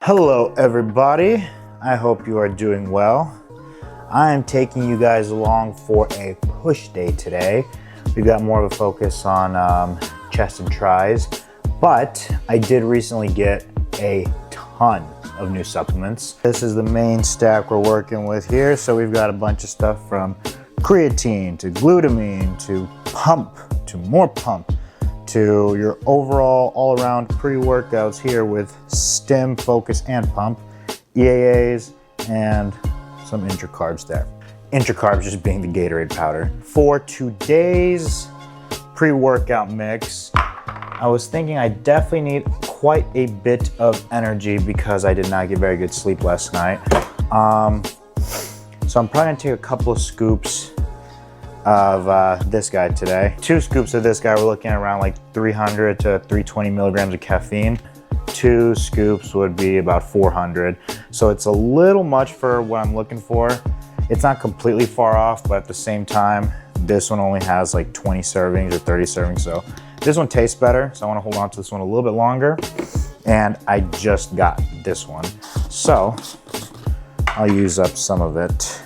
Hello everybody, I hope you are doing well. I am taking you guys along for a push day today. We've got more of a focus on chest and tries, but I did recently get a ton of new supplements. This is the main stack we're working with here. So we've got a bunch of stuff from creatine to glutamine to pump to more pump to your overall all-around pre-workouts here with stim, focus, and pump, EAAs, and some intracarbs there. Intracarbs just being the Gatorade powder. For today's pre-workout mix, I was thinking I definitely need quite a bit of energy because I did not get very good sleep last night. So I'm probably gonna take a couple of scoops of this guy today. 2 scoops of this guy, we're looking at around like 300 to 320 milligrams of caffeine. 2 scoops would be about 400. So it's a little much for what I'm looking for. It's not completely far off, but at the same time, this one only has like 20 servings or 30 servings. So this one tastes better. So I wanna hold on to this one a little bit longer. And I just got this one. So I'll use up some of it.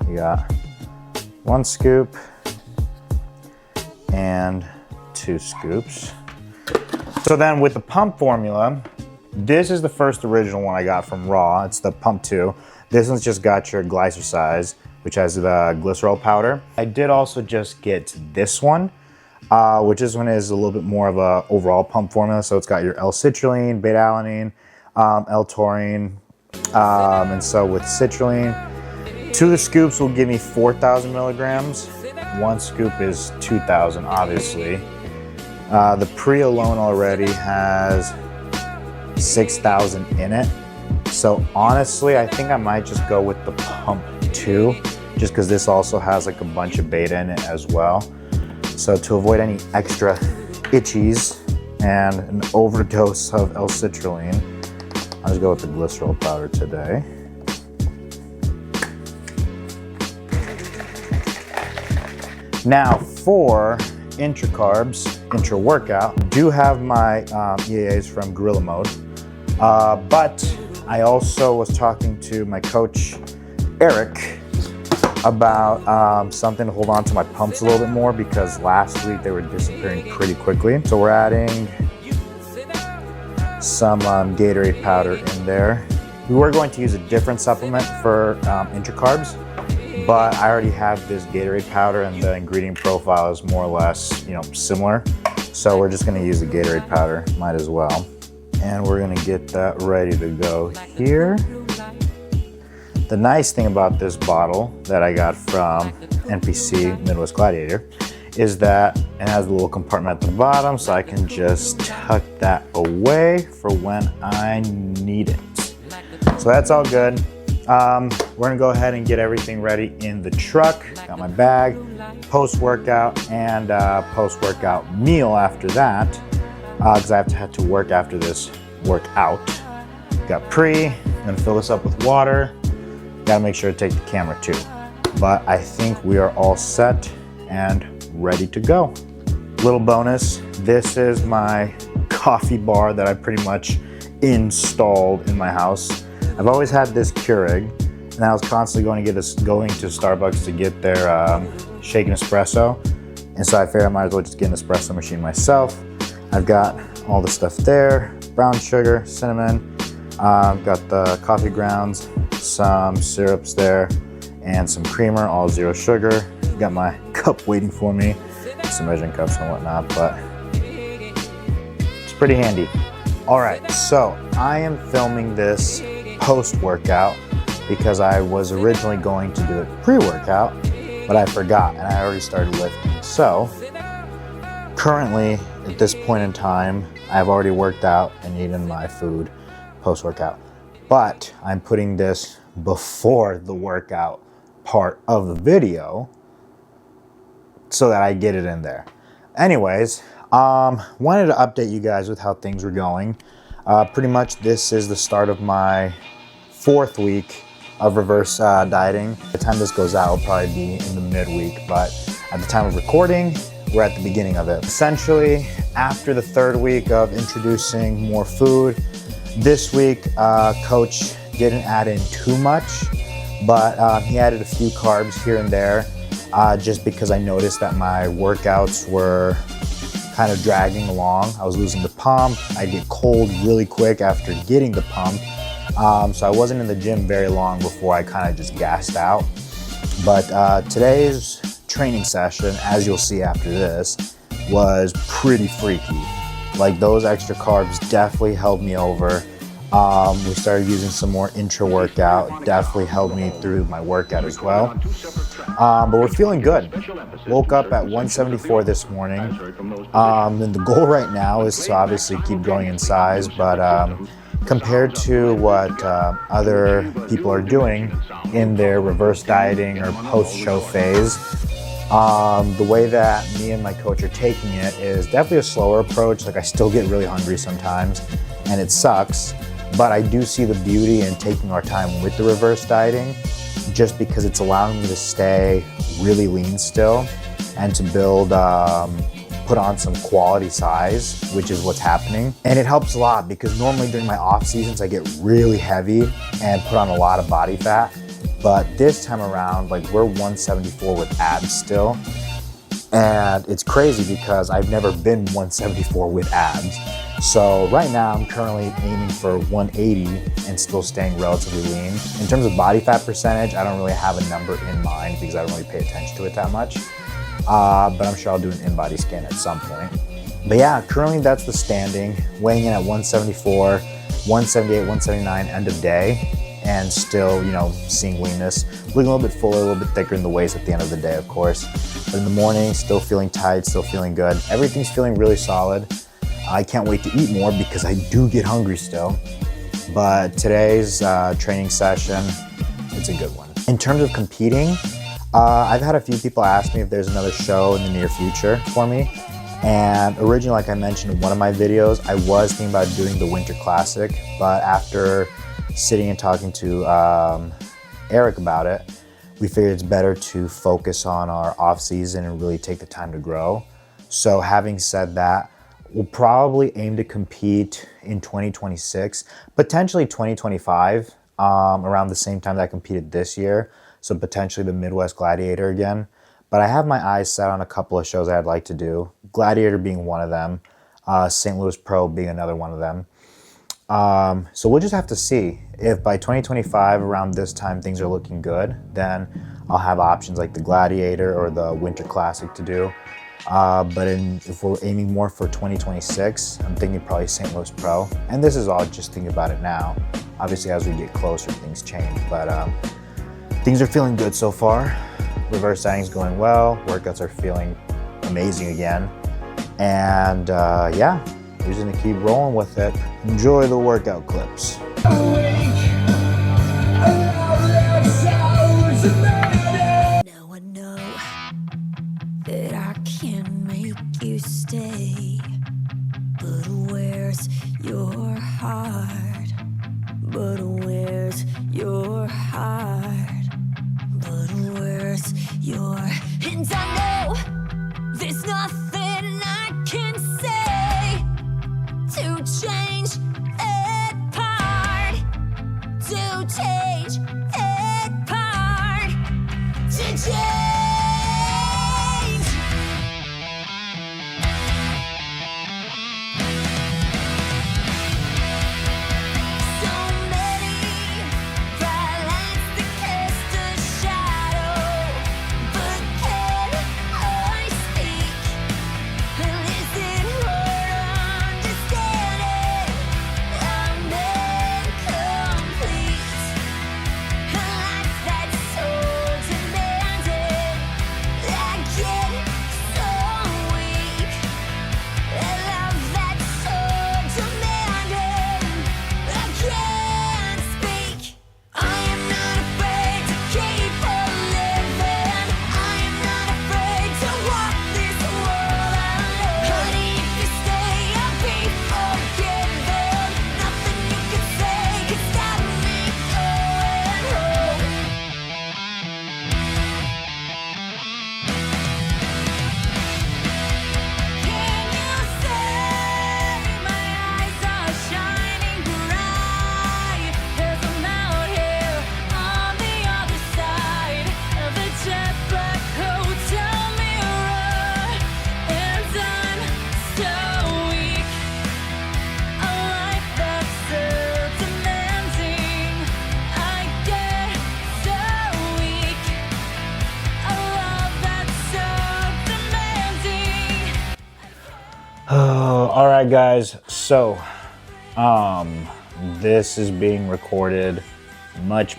We got 1 scoop and 2 scoops. So then with the pump formula, this is the first original one I got from Raw. It's the Pump 2. This one's just got your glycersize, which has the glycerol powder. I did also just get this one, which this one is a little bit more of a overall pump formula. So it's got your L-citrulline, beta-alanine, L-taurine, and so with citrulline, 2 scoops will give me 4,000 milligrams. 1 scoop is 2,000, obviously. The pre alone already has 6,000 in it. So honestly, I think I might just go with the Pump 2, just because this also has like a bunch of beta in it as well. So to avoid any extra itchies and an overdose of L-citrulline, I'll just go with the glycerol powder today. Now for intracarbs, intra-workout, do have my EAAs from Gorilla Mode, but I also was talking to my coach, Eric, about something to hold on to my pumps a little bit more because last week they were disappearing pretty quickly. So we're adding some Gatorade powder in there. We were going to use a different supplement for intracarbs, but I already have this Gatorade powder and the ingredient profile is more or less, similar. So we're just gonna use the Gatorade powder, might as well. And we're gonna get that ready to go here. The nice thing about this bottle that I got from NPC Midwest Gladiator is that it has a little compartment at the bottom so I can just tuck that away for when I need it. So that's all good. We're gonna go ahead and get everything ready in the truck. Got my bag, post-workout, and post-workout meal after that, because I have to work after this workout. Got gonna fill this up with water. Gotta make sure to take the camera too. But I think we are all set and ready to go. Little bonus, this is my coffee bar that I pretty much installed in my house. I've always had this Keurig, and I was constantly going to Starbucks to get their shaken espresso. And so I figured I might as well just get an espresso machine myself. I've got all the stuff there, brown sugar, cinnamon, got the coffee grounds, some syrups there, and some creamer, all 0 sugar. Got my cup waiting for me, some measuring cups and whatnot, but it's pretty handy. All right, so I am filming this post-workout because I was originally going to do it pre-workout, but I forgot and I already started lifting. So currently at this point in time, I've already worked out and eaten my food post-workout, but I'm putting this before the workout part of the video so that I get it in there. Anyways, wanted to update you guys with how things were going. Pretty much this is the start of my 4th week of reverse dieting. By the time this goes out, it'll probably be in the midweek, but at the time of recording, we're at the beginning of it. Essentially, after the 3rd week of introducing more food, This week, coach didn't add in too much, but he added a few carbs here and there, just because I noticed that my workouts were kind of dragging along. I was losing the pump. I get cold really quick after getting the pump. So I wasn't in the gym very long before I kind of just gassed out. But today's training session, as you'll see after this, was pretty freaky. Like, those extra carbs definitely held me over. We started using some more intra-workout. Definitely helped me through my workout as well. But we're feeling good. Woke up at 174 this morning. And the goal right now is to obviously keep growing in size, but compared to what other people are doing in their reverse dieting or post-show phase, the way that me and my coach are taking it is definitely a slower approach. Like, I still get really hungry sometimes, and it sucks. But I do see the beauty in taking our time with the reverse dieting, just because it's allowing me to stay really lean still and to build, put on some quality size, which is what's happening. And it helps a lot because normally during my off seasons, I get really heavy and put on a lot of body fat. But this time around, like, we're 174 with abs still. And it's crazy because I've never been 174 with abs. So right now I'm currently aiming for 180 and still staying relatively lean. In terms of body fat percentage, I don't really have a number in mind because I don't really pay attention to it that much. But I'm sure I'll do an in-body scan at some point. But yeah, currently that's the standing, weighing in at 174, 178, 179 end of day, and still, you know, seeing leanness. Looking a little bit fuller, a little bit thicker in the waist at the end of the day, of course. But in the morning, still feeling tight, still feeling good. Everything's feeling really solid. I can't wait to eat more because I do get hungry still. But today's training session, it's a good one. In terms of competing, I've had a few people ask me if there's another show in the near future for me. And originally, like I mentioned in one of my videos, I was thinking about doing the Winter Classic, but after sitting and talking to Eric about it, we figured it's better to focus on our off season and really take the time to grow. So having said that, we'll probably aim to compete in 2026, potentially 2025, around the same time that I competed this year. So potentially the Midwest Gladiator again. But I have my eyes set on a couple of shows I'd like to do. Gladiator being one of them, St. Louis Pro being another one of them. So we'll just have to see. If by 2025, around this time, things are looking good, then I'll have options like the Gladiator or the Winter Classic to do. But if we're aiming more for 2026, I'm thinking probably St. Louis Pro. And this is all just thinking about it now. Obviously, as we get closer, things change. But things are feeling good so far. Reverse dieting is going well. Workouts are feeling amazing again. And yeah, we're just gonna keep rolling with it. Enjoy the workout clips. Now I know that I can make you stay, but where's your heart? But where's your heart? But where's your... And I know there's nothing I can say to change that part, to change that part, to change. So many violence that cast a shadow, but can I speak All right, guys. So, this is being recorded much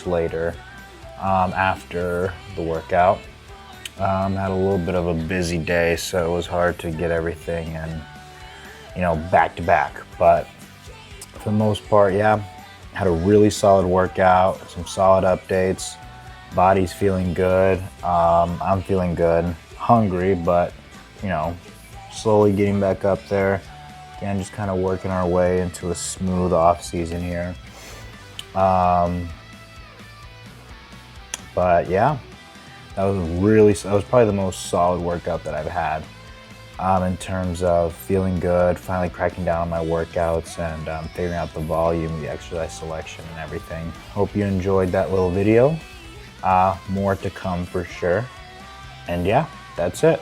later after the workout. Had a little bit of a busy day, so it was hard to get everything and back to back. But for the most part, yeah, had a really solid workout, some solid updates. Body's feeling good. I'm feeling good. Hungry, but slowly getting back up there. Again, just kind of working our way into a smooth off season here. But yeah, that was probably the most solid workout that I've had in terms of feeling good, finally cracking down on my workouts and figuring out the volume, the exercise selection and everything. Hope you enjoyed that little video. More to come for sure. And yeah, that's it.